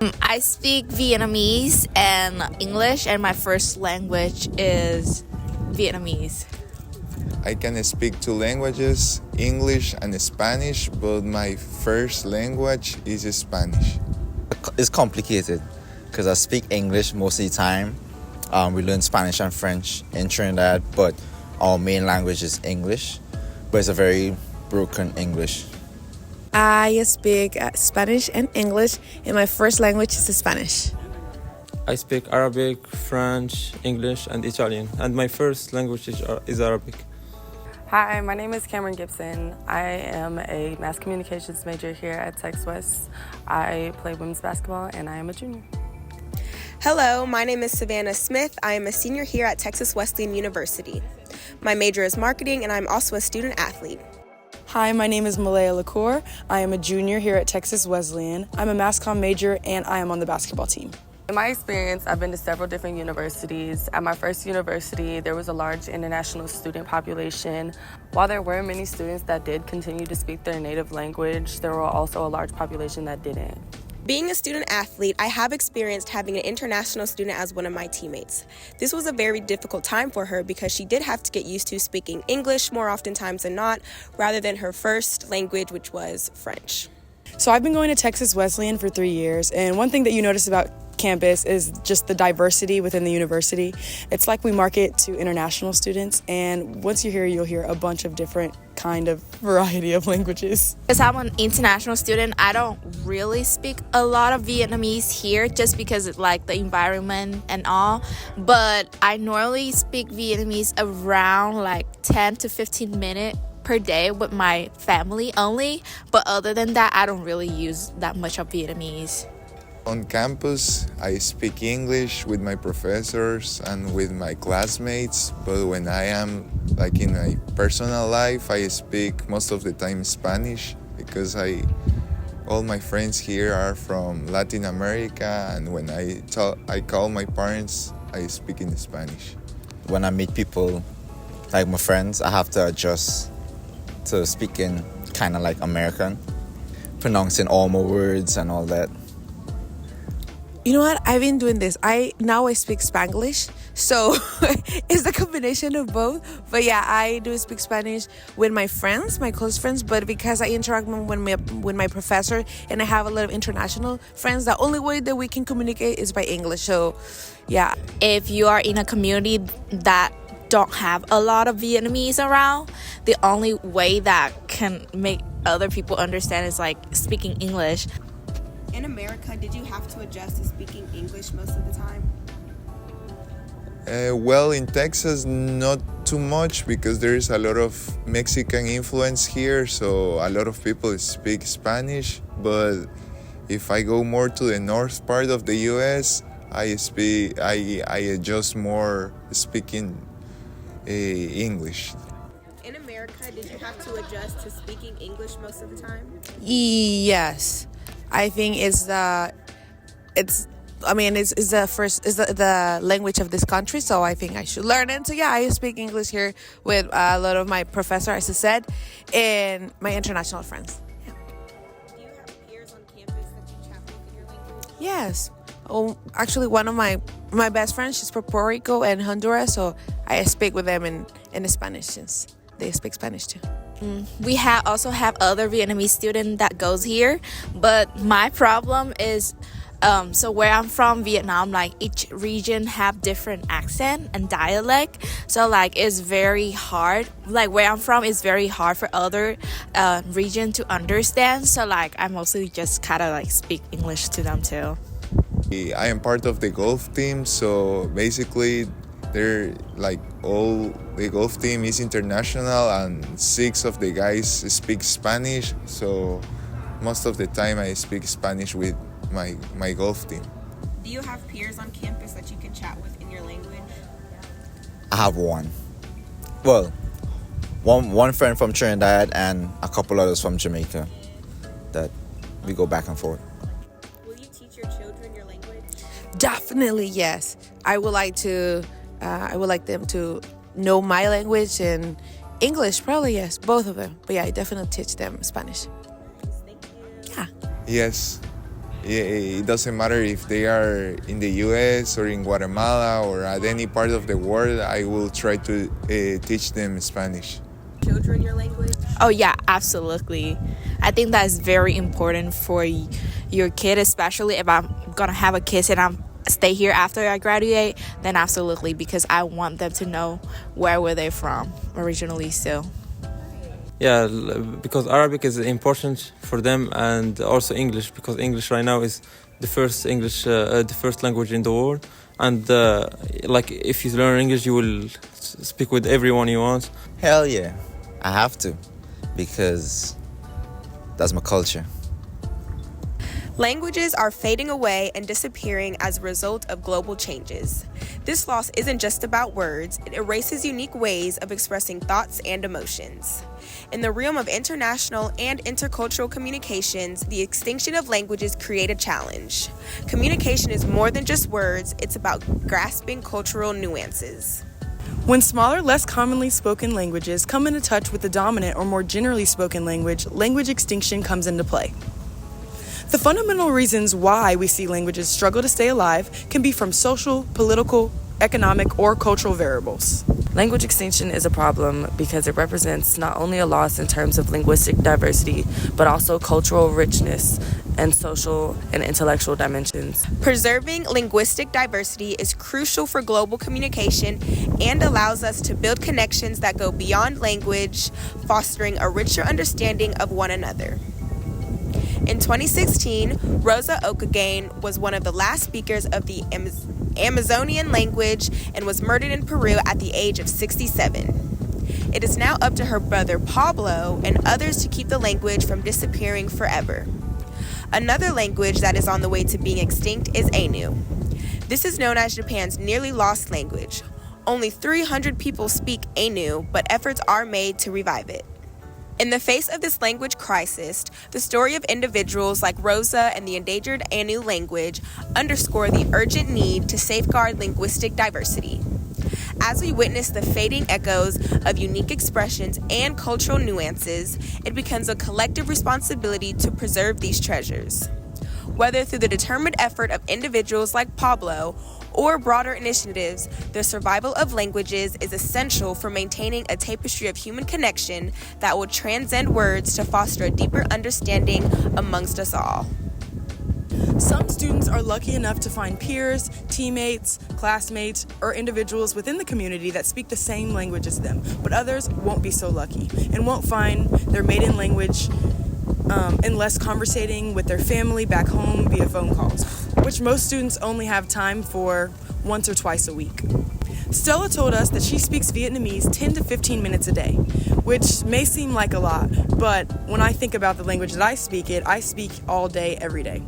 I speak Vietnamese and English, and my first language is Vietnamese. I can speak two languages, English and Spanish, but my first language is Spanish. It's complicated because I speak English most of the time. We learn Spanish and French in Trinidad, but our main language is English, but it's a very broken English. I speak Spanish and English, and my first language is Spanish. I speak Arabic, French, English, and Italian, and my first language is Arabic. Hi, my name is Cameron Gibson. I am a mass communications major here at Texas West. I play women's basketball, and I am a junior. Hello, my name is Savannah Smith. I am a senior here at Texas Wesleyan University. My major is marketing, and I'm also a student athlete. Hi, my name is Malaya Lacour. I am a junior here at Texas Wesleyan. I'm a mass comm major, and I am on the basketball team. In my experience, I've been to several different universities. At my first university, there was a large international student population. While there were many students that did continue to speak their native language, there were also a large population that didn't. Being a student athlete, I have experienced having an international student as one of my teammates. This was a very difficult time for her because she did have to get used to speaking English more oftentimes than not, rather than her first language, which was French. So I've been going to Texas Wesleyan for 3 years, and one thing that you notice about campus is just the diversity within the university. It's like we market to international students, and once you're here, you'll hear a bunch of different kind of variety of languages. Because I'm an international student, I don't really speak a lot of Vietnamese here just because of like the environment and all. But I normally speak Vietnamese around like 10 to 15 minutes per day with my family only. But other than that, I don't really use that much of Vietnamese. On campus, I speak English with my professors and with my classmates, but when I am like in my personal life, I speak most of the time Spanish because all my friends here are from Latin America, and when I call my parents, I speak in Spanish. When I meet people, like my friends, I have to adjust to speaking kind of like American, pronouncing all my words and all that. You know what? I've been doing this. Now I speak Spanglish, so it's a combination of both. But yeah, I do speak Spanish with my friends, my close friends. But because I interact with my professor and I have a lot of international friends, the only way that we can communicate is by English. So yeah. If you are in a community that don't have a lot of Vietnamese around, the only way that can make other people understand is like speaking English. In America, did you have to adjust to speaking English most of the time? Well, in Texas, not too much because there is a lot of Mexican influence here, so a lot of people speak Spanish. But if I go more to the north part of the U.S., I adjust more speaking English. In America, did you have to adjust to speaking English most of the time? Yes. I think it's the language of this country, so I think I should learn it. So yeah, I speak English here with a lot of my professor, as I said, and my international friends. Yeah. Do you have peers on campus that you chat with in your language? Yes. Oh, actually, one of my best friends, she's from Puerto Rico and Honduras, so I speak with them in Spanish since they speak Spanish too. We also have other Vietnamese students that goes here, but my problem is so where I'm from, Vietnam, like each region have different accent and dialect, so like it's very hard, like where I'm from is very hard for other region to understand, so like I mostly just kind of like speak English to them too. I am part of the golf team, so basically they're like all the golf team is international and 6 of the guys speak Spanish, so most of the time I speak Spanish with my golf team. Do you have peers on campus that you can chat with in your language? I have one. Well, one friend from Trinidad and a couple others from Jamaica that we go back and forth. Will you teach your children your language? Definitely yes. I would like them to know my language and English, probably yes, both of them. But yeah, I definitely teach them Spanish. Nice, thank you. Yeah. Yes, It doesn't matter if they are in the US or in Guatemala or at any part of the world, I will try to teach them Spanish. Children your language? Oh yeah, absolutely. I think that is very important for your kid, especially if I'm gonna have a kid and I'm stay here after I graduate, then absolutely, because I want them to know where were they from originally still. Yeah, because Arabic is important for them, and also English, because English right now is the first language in the world, and like if you learn English, you will speak with everyone you want. Hell yeah, I have to, because that's my culture. Languages are fading away and disappearing as a result of global changes. This loss isn't just about words, it erases unique ways of expressing thoughts and emotions. In the realm of international and intercultural communications, the extinction of languages create a challenge. Communication is more than just words, it's about grasping cultural nuances. When smaller, less commonly spoken languages come into touch with the dominant or more generally spoken language extinction comes into play. The fundamental reasons why we see languages struggle to stay alive can be from social, political, economic, or cultural variables. Language extinction is a problem because it represents not only a loss in terms of linguistic diversity, but also cultural richness and social and intellectual dimensions. Preserving linguistic diversity is crucial for global communication and allows us to build connections that go beyond language, fostering a richer understanding of one another. In 2016, Rosa Okagain was one of the last speakers of the Amazonian language and was murdered in Peru at the age of 67. It is now up to her brother Pablo and others to keep the language from disappearing forever. Another language that is on the way to being extinct is Ainu. This is known as Japan's nearly lost language. Only 300 people speak Ainu, but efforts are made to revive it. In the face of this language crisis, the story of individuals like Rosa and the endangered Ainu language underscore the urgent need to safeguard linguistic diversity. As we witness the fading echoes of unique expressions and cultural nuances, it becomes a collective responsibility to preserve these treasures. Whether through the determined effort of individuals like Pablo or broader initiatives, the survival of languages is essential for maintaining a tapestry of human connection that will transcend words to foster a deeper understanding amongst us all. Some students are lucky enough to find peers, teammates, classmates, or individuals within the community that speak the same language as them, but others won't be so lucky and won't find their maiden language unless conversating with their family back home via phone calls, which most students only have time for once or twice a week. Stella told us that she speaks Vietnamese 10 to 15 minutes a day, which may seem like a lot, but when I think about the language that I speak all day, every day.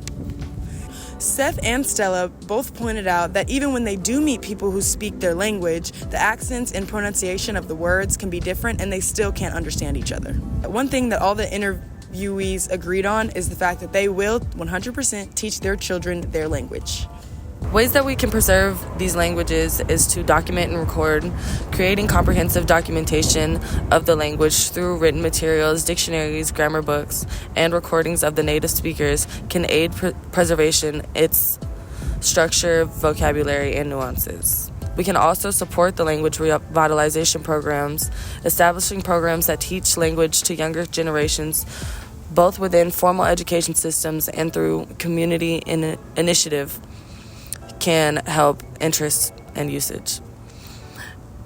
Seth and Stella both pointed out that even when they do meet people who speak their language, the accents and pronunciation of the words can be different and they still can't understand each other. One thing that all the interviewees agreed on is the fact that they will 100% teach their children their language. Ways that we can preserve these languages is to document and record. Creating comprehensive documentation of the language through written materials, dictionaries, grammar books, and recordings of the native speakers can aid preservation, its structure, vocabulary, and nuances. We can also support the language revitalization programs, establishing programs that teach language to younger generations, both within formal education systems and through community initiative, can help interest and usage.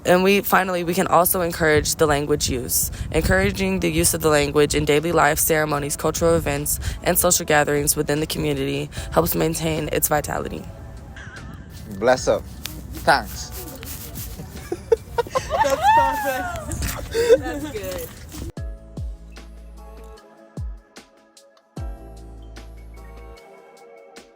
And we can also encourage the language use. Encouraging the use of the language in daily life, ceremonies, cultural events, and social gatherings within the community helps maintain its vitality. Bless up. Thanks. That's perfect. That's good.